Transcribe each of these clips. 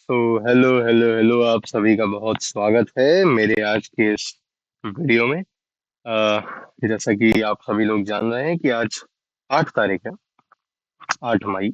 तो hello hello hello, आप सभी का बहुत स्वागत है मेरे आज के इस वीडियो में। जैसा कि आप सभी लोग जान रहे हैं कि आज 8 तारीख है, 8 मई।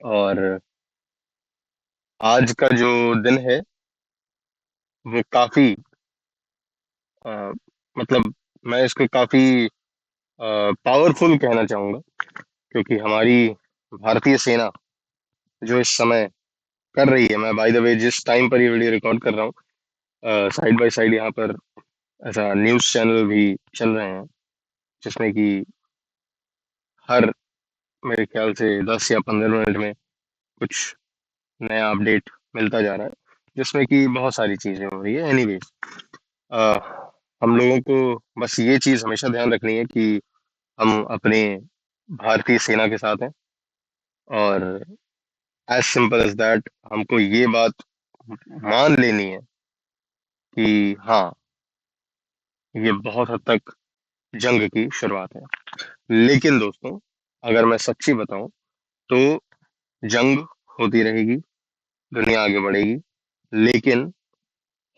और आज का जो दिन है वो काफी अ, मतलब मैं इसको काफी पावरफुल कहना चाहूंगा, क्योंकि हमारी भारतीय सेना जो इस समय कर रही है, मैं बाय द वे जिस टाइम पर ये वीडियो रिकॉर्ड कर रहा हूँ, साइड बाय साइड यहाँ पर ऐसा न्यूज़ चैनल भी चल रहे हैं जिसमें कि हर मेरे ख्याल से 10 या 15 मिनट में कुछ नया अपडेट मिलता जा रहा है, जिसमें कि बहुत सारी चीजें हो रही है। एनीवेज, हम लोगों को बस ये चीज हमेशा ध्यान रखनी है कि हम अपने भारतीय सेना के साथ हैं। और एज सिंपल एज दैट, हमको ये बात मान लेनी है कि हाँ, ये बहुत हद तक जंग की शुरुआत है। लेकिन दोस्तों, अगर मैं सच्ची बताऊं तो जंग होती रहेगी, दुनिया आगे बढ़ेगी, लेकिन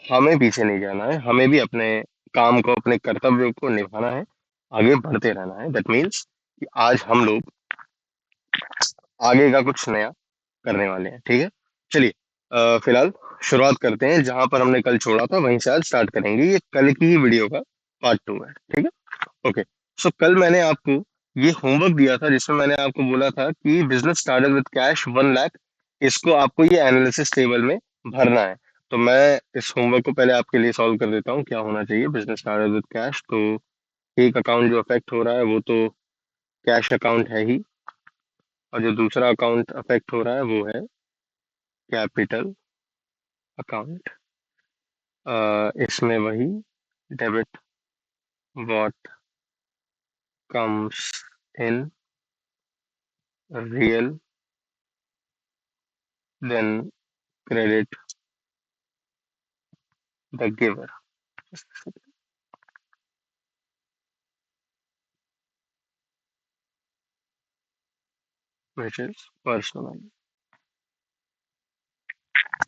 हमें पीछे नहीं जाना है। हमें भी अपने काम को, अपने कर्तव्यों को निभाना है, आगे बढ़ते रहना है। दैट मीन्स कि आज हम लोग आगे का कुछ नया करने वाले हैं। ठीक है, चलिए फिलहाल शुरुआत करते हैं। जहां पर हमने कल छोड़ा था वहीं से आज स्टार्ट करेंगे। ये कल की ही वीडियो का पार्ट 2 है, ठीक है। ओके, सो कल मैंने आपको ये होमवर्क दिया था जिसमें मैंने आपको बोला था कि business started with cash 1 lakh, इसको आपको ये एनालिसिस टेबल में भरना है। तो मैं इस होमवर्क को पहले आपके लिए सॉल्व कर देता हूँ। क्या होना चाहिए बिजनेस स्टार्टेड विद कैश? तो एक अकाउंट जो अफेक्ट हो रहा है वो तो कैश अकाउंट है ही, और जो दूसरा अकाउंट अफेक्ट हो रहा है वो है कैपिटल अकाउंट। इसमें वही debit what comes in real, then credit the giver, which is personal।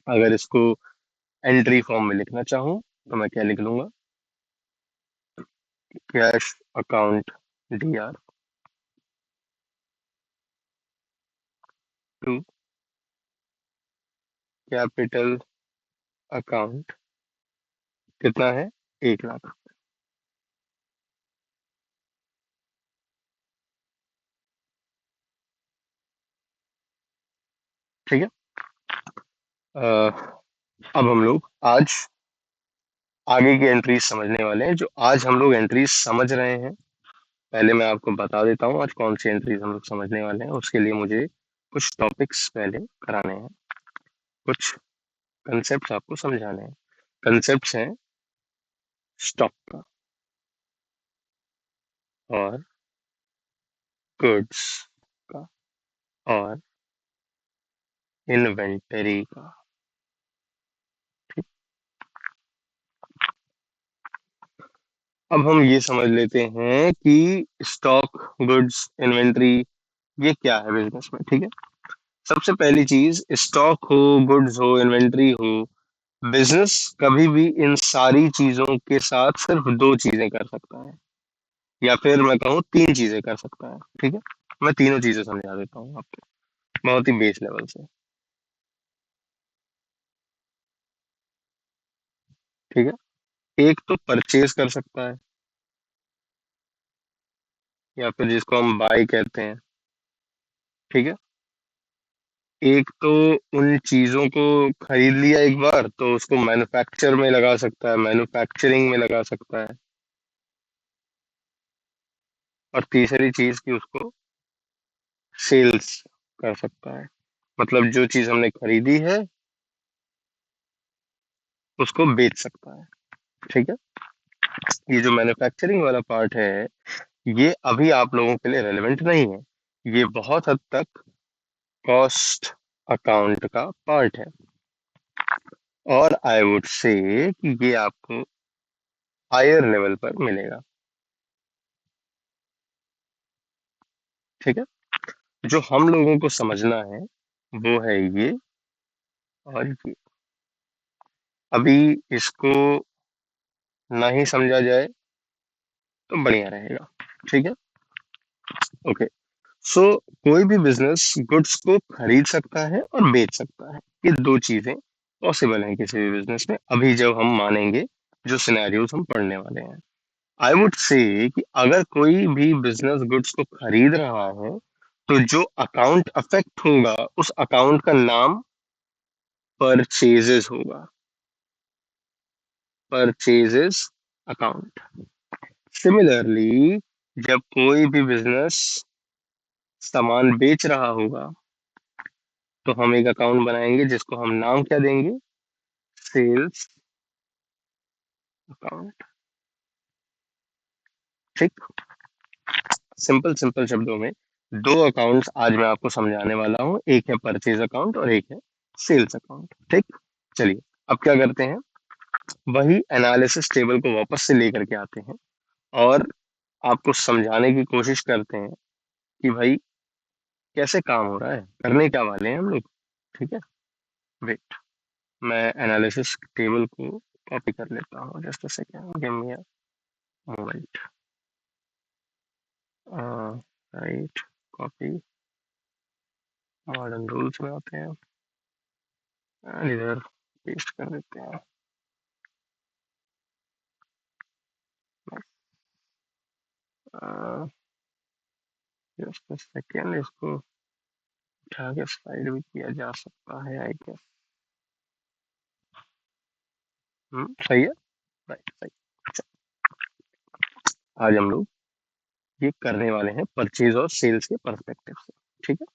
अगर इसको एंट्री फॉर्म में लिखना चाहूँ तो मैं क्या लिख लूंगा? Cash account D R to capital account, कितना है? 1 लाख। ठीक है। अब हम लोग आज आगे की एंट्रीज समझने वाले हैं। जो आज हम लोग एंट्रीज समझ रहे हैं, पहले मैं आपको बता देता हूँ आज कौन सी एंट्रीज हम लोग समझने वाले हैं। उसके लिए मुझे कुछ टॉपिक्स पहले कराने हैं, कुछ कंसेप्ट आपको समझाने हैं। कंसेप्ट्स हैं स्टॉक का, और गुड्स का, और इन्वेंटरी का। अब हम ये समझ लेते हैं कि स्टॉक, गुड्स, इन्वेंटरी ये क्या है बिजनेस में। ठीक है, सबसे पहली चीज, स्टॉक हो, गुड्स हो, इन्वेंटरी हो, बिजनेस कभी भी इन सारी चीजों के साथ सिर्फ दो चीजें कर सकता है, या फिर मैं कहूँ 3 चीजें कर सकता है। ठीक है, मैं तीनों चीजें समझा देता हूँ आपको बहुत ही बेस लेवल से। ठीक है, एक तो परचेज कर सकता है, या फिर जिसको हम बाय कहते हैं। ठीक है, एक तो उन चीजों को खरीद लिया एक बार तो उसको मैन्युफैक्चर में लगा सकता है, मैन्युफैक्चरिंग में लगा सकता है। और तीसरी चीज कि उसको सेल्स कर सकता है, मतलब जो चीज हमने खरीदी है उसको बेच सकता है। ठीक है, ये जो मैन्युफैक्चरिंग वाला पार्ट है ये अभी आप लोगों के लिए रेलेवेंट नहीं है। ये बहुत हद तक कॉस्ट अकाउंट का पार्ट है, और आई वुड से कि ये आपको हायर लेवल पर मिलेगा। ठीक है, जो हम लोगों को समझना है वो है ये और ये अभी इसको ना ही समझा जाए तो बढ़िया रहेगा। ठीक है। ओके। सो कोई भी बिजनेस गुड्स को खरीद सकता है और बेच सकता है। ये दो चीजें पॉसिबल हैं किसी भी बिजनेस में, अभी जब हम मानेंगे जो सिनेरियोज हम पढ़ने वाले हैं। आई वुड से कि अगर कोई भी बिजनेस गुड्स को खरीद रहा है तो जो अकाउंट अफेक्ट होगा उस अकाउंट का नाम परचेजेस होगा। Purchases account. सिमिलरली जब कोई भी बिजनेस सामान बेच रहा होगा तो हम एक अकाउंट बनाएंगे जिसको हम नाम क्या देंगे? Sales account. ठीक। सिंपल सिंपल शब्दों में दो अकाउंट्स आज मैं आपको समझाने वाला हूँ, एक है परचेज अकाउंट और एक है सेल्स अकाउंट। ठीक। चलिए अब क्या करते हैं, वही एनालिसिस टेबल को वापस से लेकर के आते हैं और आपको समझाने की कोशिश करते हैं कि भाई कैसे काम हो रहा है, करने क्या वाले हैं हम लोग। ठीक है। वेट, मैं एनालिसिस टेबल को कॉपी कर लेता हूँ, just a second, give me a moment. Right, copy, modern rules में आते हैं and इधर पेस्ट कर देते हैं। जस्ट अ सेकेंड, इसको उठा के साइड भी किया जा सकता है आई गेस। सही है। राइट, सही। चलो, आज हम लोग ये करने वाले हैं परचेज और सेल्स के पर्सपेक्टिव से। ठीक है।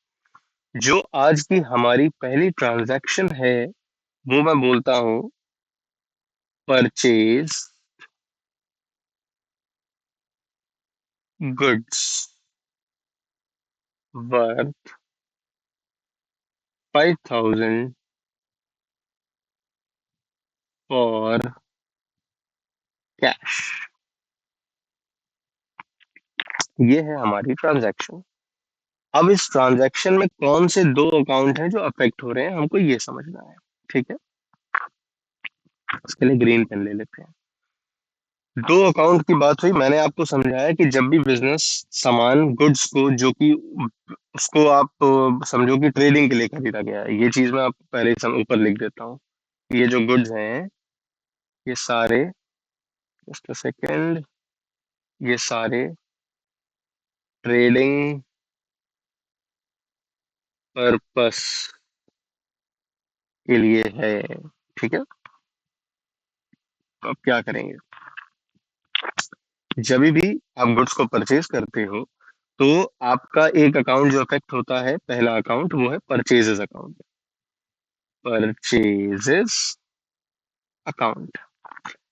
जो आज की हमारी पहली ट्रांजैक्शन है वो मैं बोलता हूँ purchase goods worth 5,000 for cash. ये है हमारी ट्रांजैक्शन। अब इस ट्रांजैक्शन में कौन से दो अकाउंट हैं जो अफेक्ट हो रहे हैं हमको ये समझना है। ठीक है। इसके लिए ग्रीन पेन ले लेते हैं। दो अकाउंट की बात हुई, मैंने आपको समझाया कि जब भी बिजनेस सामान गुड्स को जो कि उसको आप समझो कि ट्रेडिंग के लिए खरीदा गया है, ये चीज मैं आपको पहले ही ऊपर लिख देता हूँ। ये जो गुड्स हैं ये सारे, जस्ट अ सेकेंड, ये सारे ट्रेडिंग पर्पस के लिए है। ठीक है। तो अब क्या करेंगे, जब भी आप गुड्स को परचेज करते हो तो आपका एक अकाउंट जो अफेक्ट होता है, पहला अकाउंट वो है purchases account. Purchases account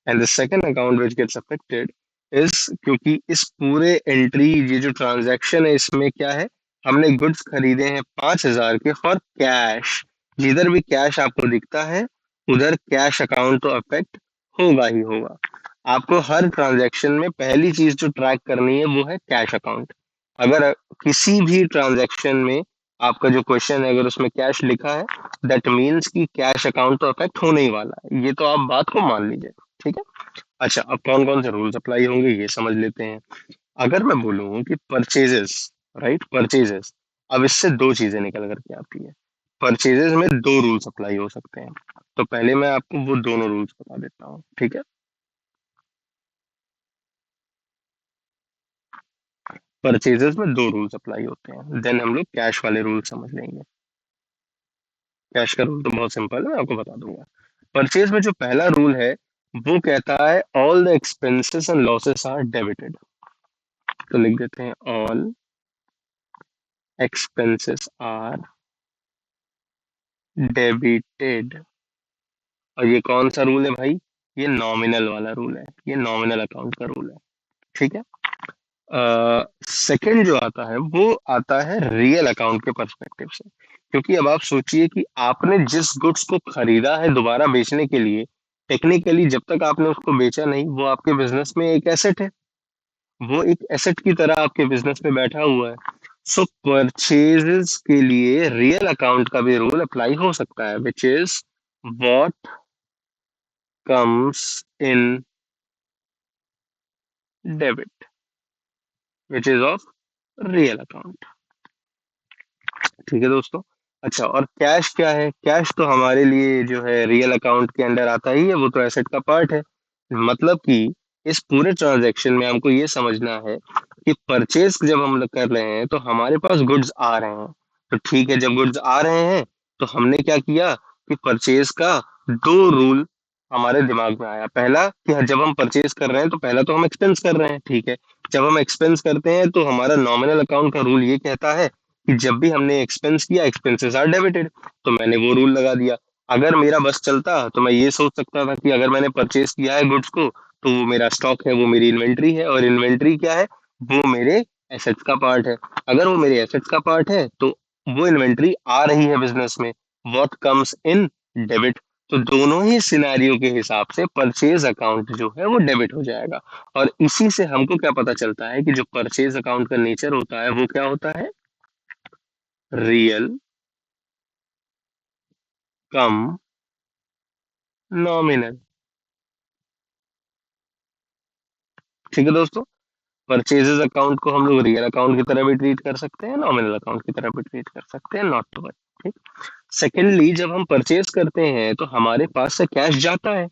and the second account which gets affected is, क्योंकि इस पूरे एंट्री, ये जो ट्रांजैक्शन है इसमें क्या है, हमने गुड्स खरीदे हैं 5,000 के फॉर कैश। जिधर भी कैश आपको दिखता है उधर कैश अकाउंट तो अफेक्ट होगा ही होगा। आपको हर ट्रांजैक्शन में पहली चीज जो ट्रैक करनी है वो है कैश अकाउंट। अगर किसी भी ट्रांजैक्शन में आपका जो क्वेश्चन है अगर उसमें कैश लिखा है, दैट मीन्स कि कैश अकाउंट तो अफेक्ट होने ही वाला है, ये तो आप बात को मान लीजिए। ठीक है। अच्छा, अब कौन कौन से रूल्स अप्लाई होंगे ये समझ लेते हैं। अगर मैं बोलूँ कि परचेजेस, राइट, परचेजेस, अब इससे दो चीजें निकल करके आती है। परचेजेस में दो रूल्स अप्लाई हो सकते हैं, तो पहले मैं आपको वो दोनों रूल्स बता देता हूँ। ठीक है। परचेजेस में दो रूल्स अप्लाई होते हैं, देन हम लोग कैश वाले रूल समझ लेंगे। कैश का रूल तो बहुत सिंपल है, मैं आपको बता दूंगा। परचेज में जो पहला रूल है वो कहता है all the expenses and losses are debited. तो लिख देते हैं ऑल एक्सपेंसेस आर डेबिटेड। और ये कौन सा रूल है भाई? ये नॉमिनल वाला रूल है, ये नॉमिनल अकाउंट का रूल है। ठीक है। सेकंड जो आता है वो आता है रियल अकाउंट के पर्सपेक्टिव से, क्योंकि अब आप सोचिए कि आपने जिस गुड्स को खरीदा है दोबारा बेचने के लिए, टेक्निकली जब तक आपने उसको बेचा नहीं वो आपके बिजनेस में एक एसेट है, वो एक एसेट की तरह आपके बिजनेस में बैठा हुआ है। सो परचेजेस के लिए रियल अकाउंट का भी रूल अप्लाई हो सकता है, which is what comes in debit which is of real account। ठीक है दोस्तों। अच्छा, और कैश क्या है? कैश तो हमारे लिए जो है रियल अकाउंट के अंडर आता ही है, वो तो एसेट का पार्ट है। मतलब कि इस पूरे ट्रांजैक्शन में हमको ये समझना है कि परचेज जब हम लोग कर रहे हैं तो हमारे पास गुड्स आ रहे हैं। तो ठीक है, जब गुड्स आ रहे हैं तो हमने क्या किया कि परचेज का दो रूल हमारे दिमाग में आया। पहला कि जब हम परचेज कर रहे हैं तो पहला तो हम एक्सपेंस कर रहे हैं, ठीक है। जब हम एक्सपेंस करते हैं तो हमारा नॉमिनल अकाउंट का रूल ये कहता है कि जब भी हमने एक्सपेंस किया, एक्सपेंसेस आर डेबिटेड। तो मैंने वो रूल लगा दिया। अगर मेरा बस चलता तो मैं ये सोच सकता था कि अगर मैंने परचेज किया है गुड्स को तो वो मेरा स्टॉक है, वो मेरी इन्वेंट्री है, और इन्वेंट्री क्या है? वो मेरे एसेट्स का पार्ट है। अगर वो मेरे एसेट्स का पार्ट है तो वो इन्वेंट्री आ रही है बिजनेस में, व्हाट कम्स इन डेबिट। तो दोनों ही सिनेरियो के हिसाब से परचेज अकाउंट जो है वो डेबिट हो जाएगा। और इसी से हमको क्या पता चलता है कि जो परचेज अकाउंट का नेचर होता है वो क्या होता है? रियल कम नॉमिनल। ठीक है दोस्तों। परचेजेस अकाउंट को हम लोग रियल अकाउंट की तरह भी ट्रीट कर सकते हैं, नॉमिनल अकाउंट की तरह भी ट्रीट कर सकते हैं, नॉट टू वरी। ठीक। सेकेंडली, जब हम परचेज करते हैं तो हमारे पास से कैश जाता है।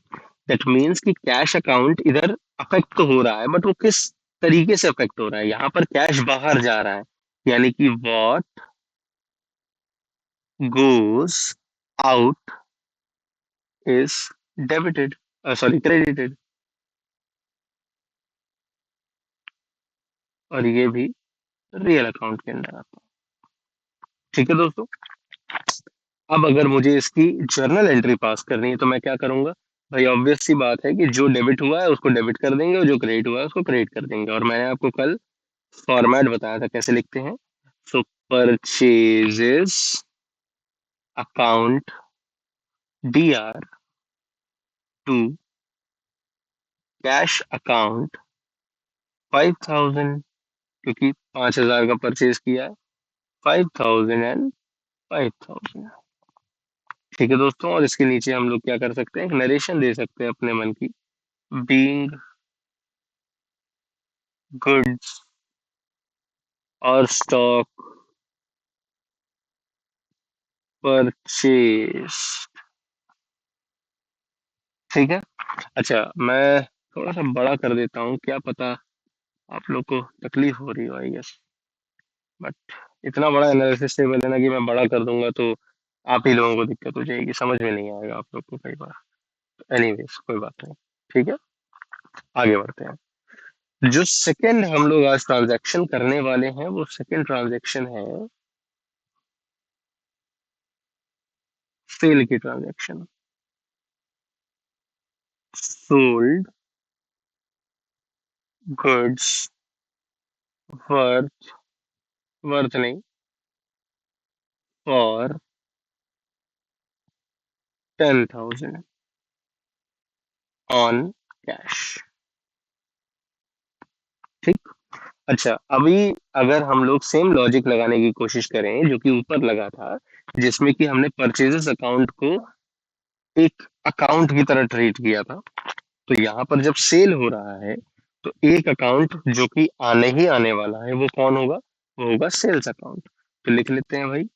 दैट मीन्स कि कैश अकाउंट इधर अफेक्ट तो हो रहा है, बट वो किस तरीके से अफेक्ट हो रहा है? यहाँ पर कैश बाहर जा रहा है, यानी कि what goes out is debited, sorry credited. और ये भी रियल अकाउंट के अंदर आता है। ठीक है दोस्तों। अब अगर मुझे इसकी जर्नल एंट्री पास करनी है तो मैं क्या करूंगा? भाई ऑब्वियस सी बात है कि जो डेबिट हुआ है उसको डेबिट कर देंगे और जो क्रेडिट हुआ है उसको क्रेडिट कर देंगे। और मैंने आपको कल फॉर्मेट बताया था कैसे लिखते हैं। So purchases account DR to cash account 5000, क्योंकि 5000 का परचेज किया है, 5000 एंड 5000। ठीक है दोस्तों। और इसके नीचे हम लोग क्या कर सकते हैं? एक नरेशन दे सकते हैं अपने मन की। बीइंग गुड्स और स्टॉक परचेज। ठीक है। अच्छा, मैं थोड़ा सा बड़ा कर देता हूँ, क्या पता आप लोग को तकलीफ हो रही हो, आई गेस। बट इतना बड़ा एनालिसिस टेबल है ना कि मैं बड़ा कर दूंगा तो आप ही लोगों को दिक्कत हो जाएगी, समझ में नहीं आएगा आप लोग को कई बार। एनीवेज, कोई बात नहीं। ठीक है, आगे बढ़ते हैं। जो सेकंड हम लोग आज ट्रांजैक्शन करने वाले हैं वो सेकंड ट्रांजैक्शन है सेल की transaction. Sold goods worth, worth नहीं, फॉर 10,000 ऑन कैश। ठीक। अच्छा, अभी अगर हम लोग सेम लॉजिक लगाने की कोशिश करें जो कि ऊपर लगा था, जिसमें कि हमने परचेजेस अकाउंट को एक अकाउंट की तरह ट्रीट किया था, तो यहाँ पर जब सेल हो रहा है तो एक अकाउंट जो कि आने ही आने वाला है वो कौन होगा? वो होगा सेल्स अकाउंट। तो लिख लेते हैं भाई,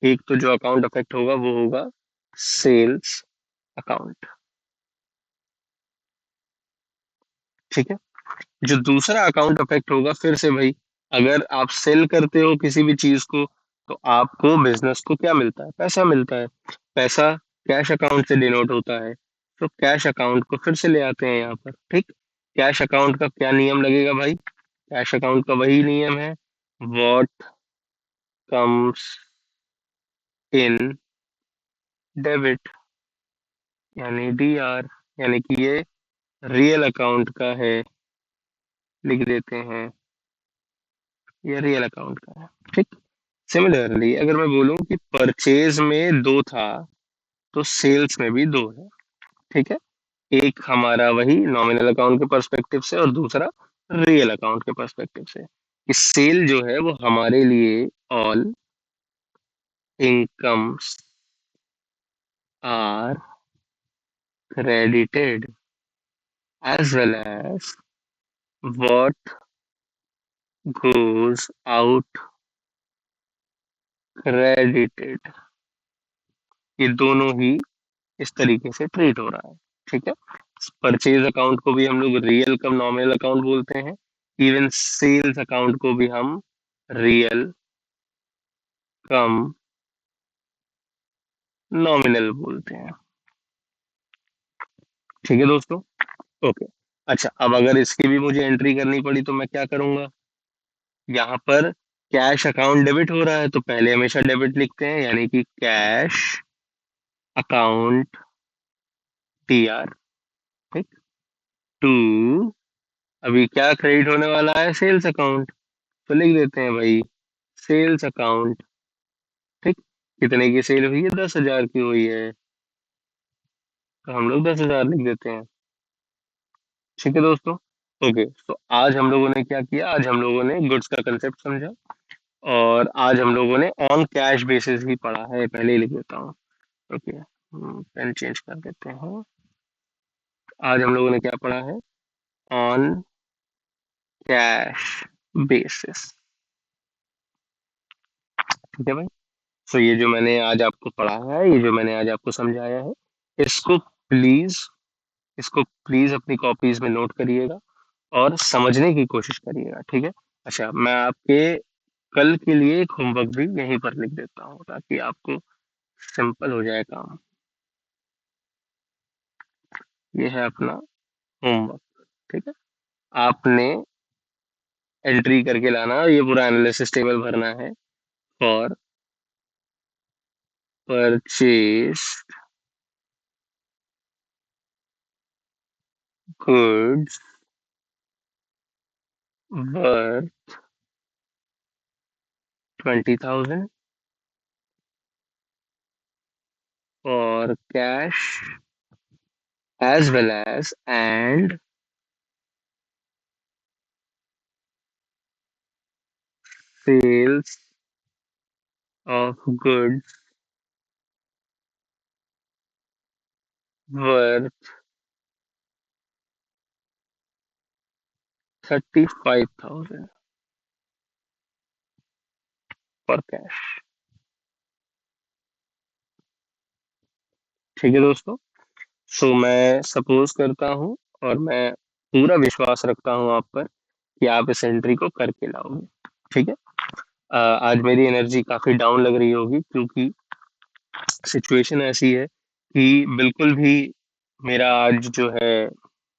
एक तो जो अकाउंट अफेक्ट होगा वो होगा सेल्स अकाउंट। ठीक है। जो दूसरा अकाउंट अफेक्ट होगा, फिर से भाई, अगर आप सेल करते हो किसी भी चीज को तो आपको बिजनेस को क्या मिलता है? पैसा मिलता है। पैसा कैश अकाउंट से डिनोट होता है। तो कैश अकाउंट को फिर से ले आते हैं यहाँ पर। ठीक। कैश अकाउंट का क्या नियम लगेगा भाई? कैश अकाउंट का वही नियम है, व्हाट कम्स इन डेबिट, यानी DR, यानी कि ये रियल अकाउंट का है, लिख देते हैं ये रियल अकाउंट का है। ठीक। सिमिलरली अगर मैं बोलूं कि परचेज में दो था तो सेल्स में भी दो है। ठीक है। एक हमारा वही नॉमिनल अकाउंट के पर्सपेक्टिव से और दूसरा रियल अकाउंट के पर्सपेक्टिव से। कि सेल जो है वो हमारे लिए all incomes are credited as well as what goes out credited, ये दोनों ही इस तरीके से ट्रीट हो रहा है। ठीक है, परचेज अकाउंट को भी हम लोग रियल कम नॉमिनल अकाउंट बोलते हैं। इवन सेल्स अकाउंट को भी हम रियल कम नॉमिनल बोलते हैं। ठीक है दोस्तों। ओके। अच्छा, अब अगर इसकी भी मुझे एंट्री करनी पड़ी तो मैं क्या करूंगा? यहाँ पर कैश अकाउंट डेबिट हो रहा है तो पहले हमेशा डेबिट लिखते हैं, यानी कि कैश अकाउंट टी आर। ठीक। टू, अभी क्या क्रेडिट होने वाला है? सेल्स अकाउंट, तो लिख देते हैं भाई सेल्स अकाउंट। ठीक। कितने की सेल हुई है? 10,000 की हुई है, तो हम लोग 10,000 लिख देते हैं। ठीक है दोस्तों। ओके, तो आज हम लोगों ने क्या किया? आज हम लोगों ने गुड्स का कंसेप्ट समझा, और आज हम लोगों ने ऑन कैश बेसिस ही पढ़ा है। पहले ही लिख देता हूँ। ओके, पेन चेंज कर देते हैं। आज हम लोगों ने क्या पढ़ा है? On cash basis. ठीक है भाई। सो ये जो मैंने आज आपको पढ़ाया है, ये जो मैंने आज आपको समझाया है, इसको प्लीज इसको प्लीज अपनी कॉपीज में नोट करिएगा और समझने की कोशिश करिएगा। ठीक है। अच्छा, मैं आपके कल के लिए एक होमवर्क भी यहीं पर लिख देता हूँ ताकि आपको सिंपल हो जाए काम। ये है अपना होमवर्क। ठीक है। आपने एंट्री करके लाना, ये पूरा एनालिसिस टेबल भरना है for purchase goods worth 20,000 for cash as well as and sales of goods worth 35,000 for cash। ठीक है दोस्तों। सो मैं सपोज करता हूँ और मैं पूरा विश्वास रखता हूँ आप पर कि आप इस एंट्री को करके लाओगे। ठीक है। आज मेरी एनर्जी काफी डाउन लग रही होगी क्योंकि सिचुएशन ऐसी है कि बिल्कुल भी मेरा आज जो है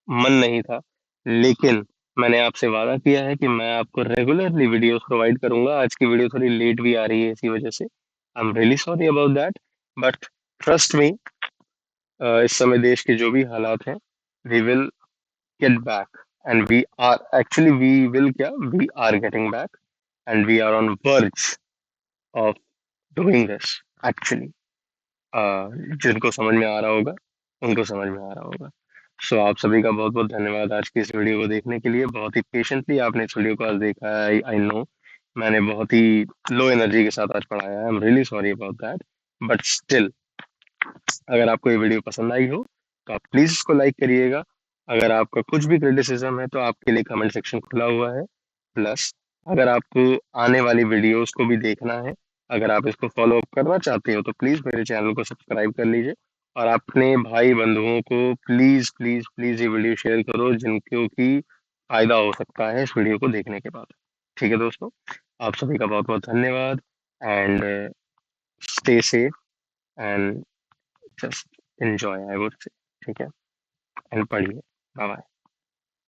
मन नहीं था, लेकिन मैंने आपसे वादा किया है कि मैं आपको रेगुलरली वीडियोस प्रोवाइड करूंगा। आज की वीडियो थोड़ी लेट भी आ रही है इसी वजह से। I am really sorry about that, but trust me, इस समय देश के जो भी हालात हैं, we will get back, and we will क्या, we are getting back, and we are on verge of doing this actually. जिनको समझ में आ रहा होगा उनको समझ में आ रहा होगा। सो आप सभी का बहुत बहुत धन्यवाद आज की इस वीडियो को देखने के लिए। बहुत ही पेशेंटली आपने इस वीडियो को आज देखा है। आई नो मैंने बहुत ही लो एनर्जी के साथ आज पढ़ाया है। आई am really sorry about that, but still अगर आपको ये वीडियो पसंद आई हो तो आप प्लीज इसको लाइक करिएगा। अगर आपका कुछ भी क्रिटिसिज्म है तो आपके लिए कमेंट सेक्शन खुला हुआ है। प्लस अगर आपको आने वाली वीडियोस को भी देखना है, अगर आप इसको फॉलो अप करना चाहते हो तो प्लीज मेरे चैनल को सब्सक्राइब कर लीजिए, और अपने भाई बंधुओं को प्लीज प्लीज प्लीज ये वीडियो शेयर करो जिनको की फायदा हो सकता है इस वीडियो को देखने के बाद। ठीक है दोस्तों, आप सभी का बहुत बहुत धन्यवाद, and stay safe and just enjoy, I would say. ठीक है, एंड पढ़िए। Bye bye.